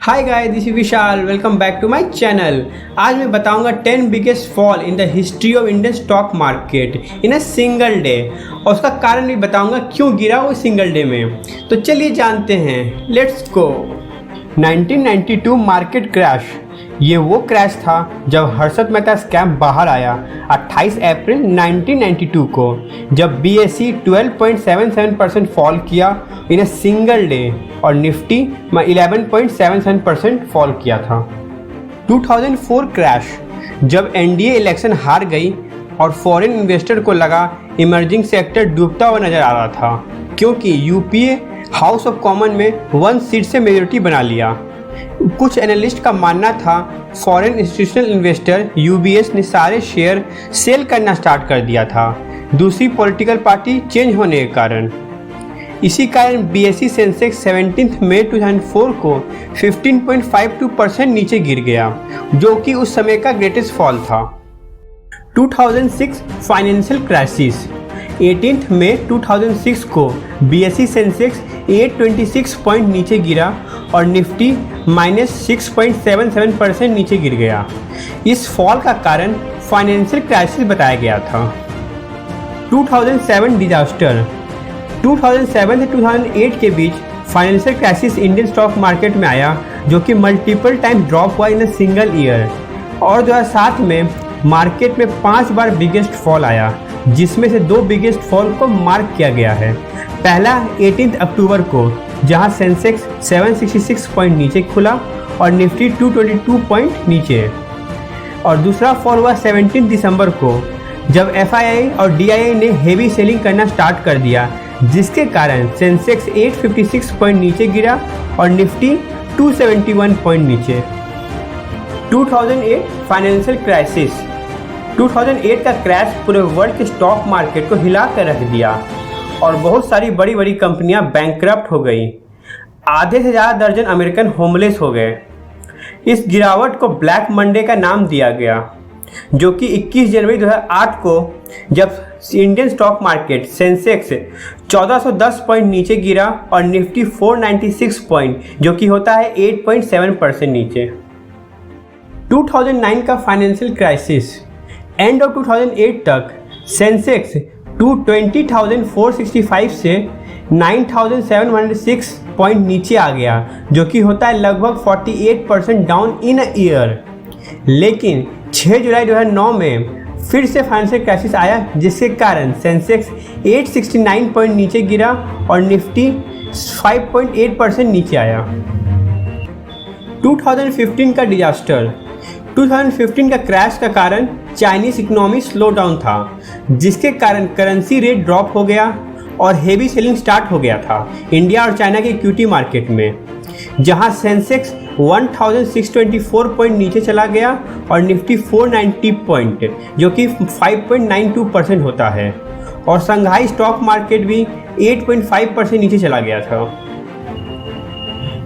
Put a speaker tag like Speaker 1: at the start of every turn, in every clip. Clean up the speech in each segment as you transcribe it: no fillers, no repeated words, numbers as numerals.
Speaker 1: Hi guys, this is Vishal. Welcome back to my channel. आज मैं बताऊंगा 10 biggest fall in the history of Indian stock market in a single day, और उसका कारण भी बताऊंगा क्यों गिरा वो सिंगल डे में। तो चलिए जानते हैं, लेट्स गो। 1992 market crash. ये वो क्रैश था जब हर्षद मेहता स्कैम बाहर आया 28 अप्रैल 1992 को, जब BSE 12.77% फॉल किया इन अ सिंगल डे और निफ्टी 11.77% फॉल किया था। 2004 क्रैश, जब NDA इलेक्शन हार गई और फॉरेन इन्वेस्टर को लगा इमर्जिंग सेक्टर डूबता हुआ नजर आ रहा था, क्योंकि UPA हाउस ऑफ कॉमन में 1 सीट से मेजोरिटी बना लिया। कुछ एनालिस्ट का मानना था फॉरेन इंस्टीट्यूशनल इन्वेस्टर UBS ने सारे शेयर सेल करना स्टार्ट कर दिया था, दूसरी पॉलिटिकल पार्टी चेंज होने के कारण। इसी कारण BSE सेंसेक्स 17 मई 2004 को 15.52% नीचे गिर गया, जो कि उस समय का ग्रेटेस्ट फॉल था। 2006 फाइनेंशियल क्राइसिस। 18 मई 2006 को BSE सेंसेक्स 826 पॉइंट नीचे गिरा और निफ्टी -6.77% नीचे गिर गया। इस फॉल का कारण फाइनेंशियल क्राइसिस बताया गया था। 2007 डिजास्टर। 2007 से 2008 के बीच financial crisis Indian stock market में आया, जो कि मल्टीपल टाइम ड्रॉप हुआ इन अ सिंगल ईयर। और 2007 में मार्केट में 5 बार बिगेस्ट फॉल आया, जिसमें से 2 बिगेस्ट फॉल को मार्क किया गया है। पहला 18 अक्टूबर को, जहां सेंसेक्स 766 पॉइंट नीचे खुला और निफ्टी 222 पॉइंट नीचे, और दूसरा फॉल हुआ 17 दिसंबर को, जब FII और DII ने हेवी सेलिंग करना स्टार्ट कर दिया, जिसके कारण सेंसेक्स 856 पॉइंट नीचे गिरा और निफ्टी 271 पॉइंट नीचे। 2008 फाइनेंशियल क्राइसिस। 2008 का क्रैश पूरे वर्ल्ड के स्टॉक मार्केट को हिला कर रख दिया और बहुत सारी बड़ी बड़ी कंपनियां बैंकक्रप्ट हो गई। आधे से ज़्यादा दर्जन अमेरिकन होमलेस हो गए। इस गिरावट को ब्लैक मंडे का नाम दिया गया, जो कि 21 जनवरी 2008 को, जब Indian stock market Sensex 1410 point नीचे गिरा और निफ्टी 496 पॉइंट, जो कि होता है 8.7% नीचे। 2009 का फाइनेंशियल क्राइसिस। एंड ऑफ 2008 तक सेंसेक्स 20,465 से 9,706 पॉइंट नीचे आ गया, जो कि होता है लगभग 48% डाउन इन अ ईयर। लेकिन 6 जुलाई 2009 में फिर से फाइनेंशियल क्राइसिस आया, जिसके कारण सेंसेक्स 869 पॉइंट नीचे गिरा और निफ्टी 5.8% नीचे आया। 2015 का डिजास्टर। 2015 का क्रैश का कारण चाइनीज इकोनॉमी स्लो डाउन था, जिसके कारण करेंसी रेट ड्रॉप हो गया और हेवी सेलिंग स्टार्ट हो गया था इंडिया और चाइना के इक्विटी मार्केट में, जहां सेंसेक्स 1624 पॉइंट नीचे चला गया और निफ्टी 490 पॉइंट, जो कि 5.92% होता है, और शंघाई स्टॉक मार्केट भी 8.5% नीचे चला गया था।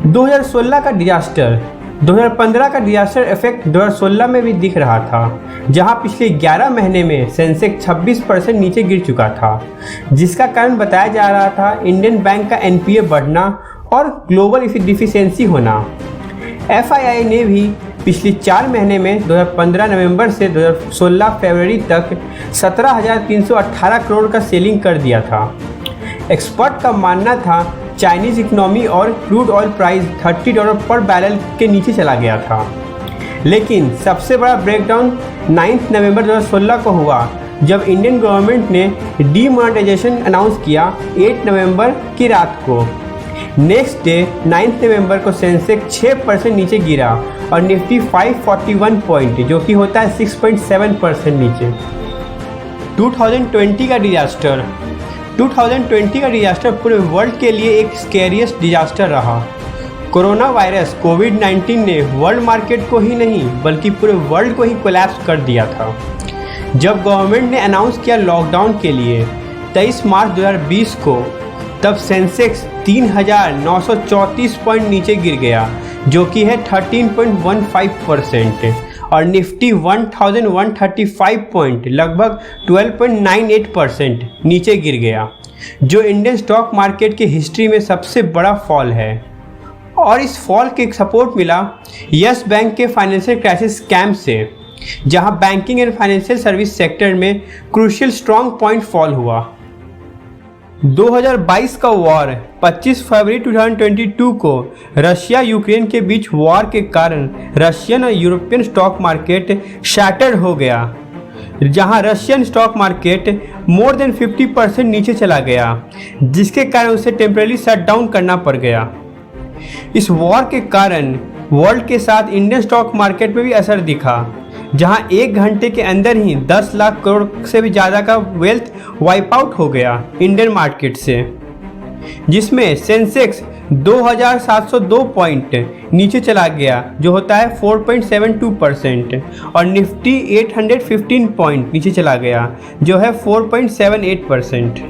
Speaker 1: 2016 का डिजास्टर। 2015 का डिजास्टर इफेक्ट 2016 में भी दिख रहा था, जहां पिछले 11 महीने में सेंसेक्स 26% नीचे गिर चुका था, जिसका कारण बताया जा रहा था इंडियन बैंक का NPA बढ़ना और ग्लोबल डिफिशियंसी होना। FII ने भी पिछले 4 महीने में 2015 नवंबर से 2016 फरवरी तक 17,318 करोड़ का सेलिंग कर दिया था। एक्सपर्ट का मानना था चाइनीज इकोनॉमी और क्रूड ऑयल प्राइस $30 पर बैरल के नीचे चला गया था। लेकिन सबसे बड़ा ब्रेकडाउन 9 नवंबर 2016 को हुआ, जब इंडियन गवर्नमेंट ने डीमोनेटाइजेशन अनाउंस किया 8 नवंबर की रात को। नेक्स्ट डे 9 नवंबर को सेंसेक्स 6% नीचे गिरा और निफ्टी 541 पॉइंट, जो कि होता है 6.7% नीचे। 2020 का डिजास्टर। 2020 का डिजास्टर पूरे वर्ल्ड के लिए एक स्कैरियस्ट डिजास्टर रहा। कोरोना वायरस कोविड-19 ने वर्ल्ड मार्केट को ही नहीं बल्कि पूरे वर्ल्ड को ही कोलैप्स कर दिया था। जब गवर्नमेंट ने अनाउंस किया लॉकडाउन के लिए 23 मार्च 2020 को, तब सेंसेक्स 3,934 पॉइंट नीचे गिर गया, जो कि है 13.15%, और निफ्टी 1,135 पॉइंट लगभग 12.98% नीचे गिर गया, जो इंडियन स्टॉक मार्केट की हिस्ट्री में सबसे बड़ा फॉल है। और इस फॉल के सपोर्ट मिला यस बैंक के फाइनेंशियल क्राइसिस स्कैम से, जहां banking and financial service sector में क्रूशियल स्ट्रॉन्ग पॉइंट फॉल हुआ। 2022 का वॉर 25 फरवरी 2022 को रशिया यूक्रेन के बीच वॉर के कारण रशियन और यूरोपियन स्टॉक मार्केट शैटर्ड हो गया, जहां Russian stock market more than 50% नीचे चला गया, जिसके कारण उसे टेम्परेरी शट डाउन करना पड़ गया। इस वॉर के कारण वर्ल्ड के साथ इंडियन स्टॉक मार्केट में भी असर दिखा, जहां 1 घंटे के अंदर ही 10 लाख करोड़ से भी ज़्यादा का वेल्थ वाइप आउट हो गया इंडियन मार्केट से, जिसमें सेंसेक्स 2702 पॉइंट नीचे चला गया जो होता है 4.72%, और निफ्टी 815 पॉइंट नीचे चला गया जो है 4.78%।